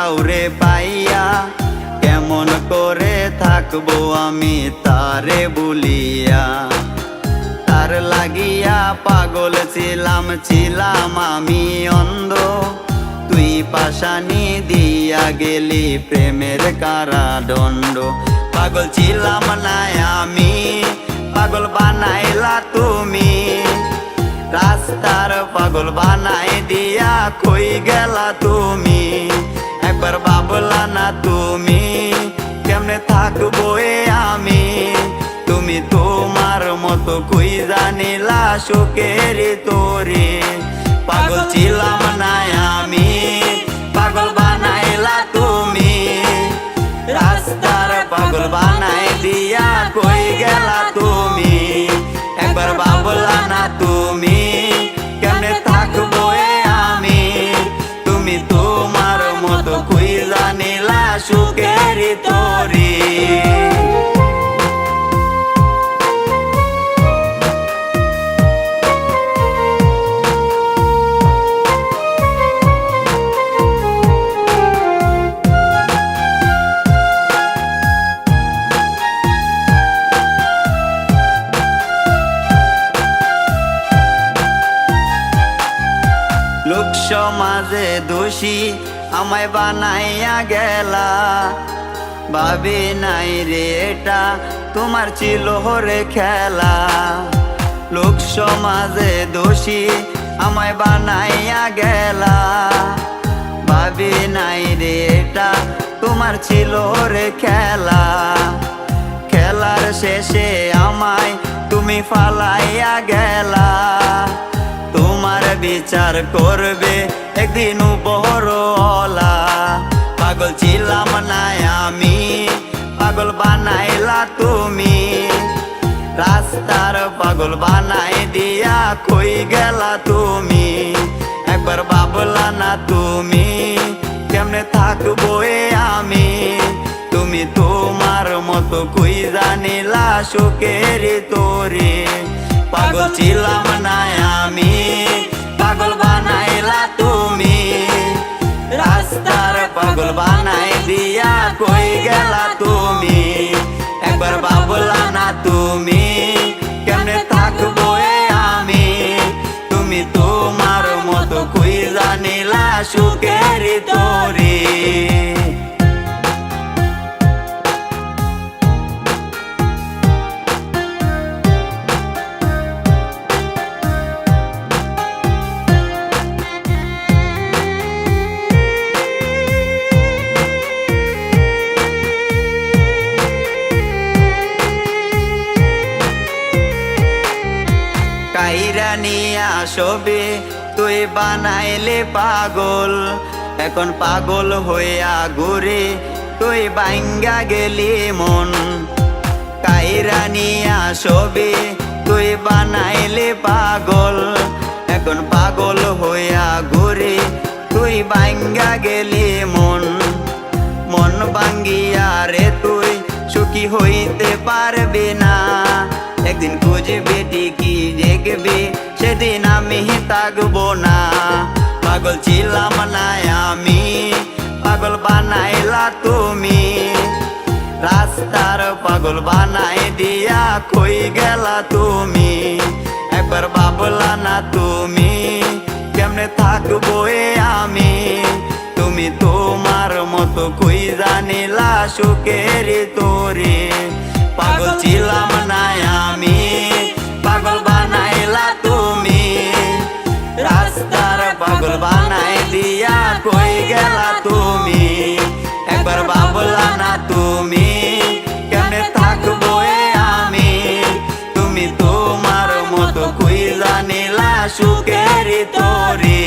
কাউরে পাইয়া কেমন করে থাকবো আমি তারে বলিয়া। তার লাগিয়া পাগল ছিলাম আমি অন্ধ, তুই পাশানি দিয়া গেলি প্রেমের কারাদণ্ড। পাগল ছিলাম না আমি, পাগল বানাইলা তুমি, রাস্তার পাগল বানাই দিয়া কই গেলা তুমি। একবার ভাবলা না তুমি কেমনে থাকবো আমি, তুমি তোমার মতো কই জানিলা সুখের তোরে। পাগল ছিলাম না আমি, পাগল বানাইলা তুমি, রাস্তার পাগল বানাই দিয়া কই গেলা তুমি। একবার ভাবলা না তুমি কেমনে থাকবো আমি, তুমি তোমার মতো কই জানিলা সুখের তোরে। লোক সমাজে দোষী আমায় বানাইয়া গেলা, ভাবি নাই রে এটা তোমার ছিল রে খেলা। লোক সমাজে দোষী আমায় বানাইয়া গেলা, ভাবি নাই রে এটা তোমার ছিল রে খেলা। খেলার শেষে আমায় তুমি ফালাইয়া গেলা, তোমার বিচার করবে একদিন উপরওয়ালা। পাগল ছিলাম না আমি, পাগল বানাইলা তুমি, রাস্তার পাগল বানাই দিয়া কই গেলা তুমি। একবার ভাবলা না তুমি কেমনে থাকবো আমি, তুমি তোমার মতো কই জানিলা সুখের তোরে। পাগল ছিলাম না আমি, পাগল বানাইলা তুমি, রাস্তার পাগল বানাই দিয়া কই গেলা তুমি। একবার ভাবলা না তুমি কেমনে থাকবো আমি, তুমি তোমার মতো কই জানিলা সুখের তোরে। কাইরা নিয়া ছবি তুই বানাইলে পাগল, এখন পাগল হইয়া ঘুরে তুই ভাঙ্গা গেলি মন। কাইরা নিয়া ছবি তুই বানাইলে পাগল, এখন পাগল হইয়া ঘুরে তুই ভাঙ্গা গেলি মন। মন ভাঙ্গিয়া রে তুই সুখী হইতে পারবি না, একদিন খুঁজবি ঠিকই দেখবি সেদিন আমি থাকবো না। পাগল ছিলাম না আমি, পাগল বানাইলা তুমি, রাস্তার পাগল বানাই দিয়া কই গেলা তুমি। একবার ভাবলা না তুমি কেমনে থাকবো আমি, তুমি তোমার মতো কই জানিলা সুখের তোরে। পাগল ছিলাম না আমি, পাগল বানাইলা তুমি, রাস্তার পাগল বানাই দিয়া কই গেলা তুমি। একবার ভাবলা না তুমি কেমনে থাকবো আমি, তুমি তোমার মতো কই জানিলা সুখের তোরে।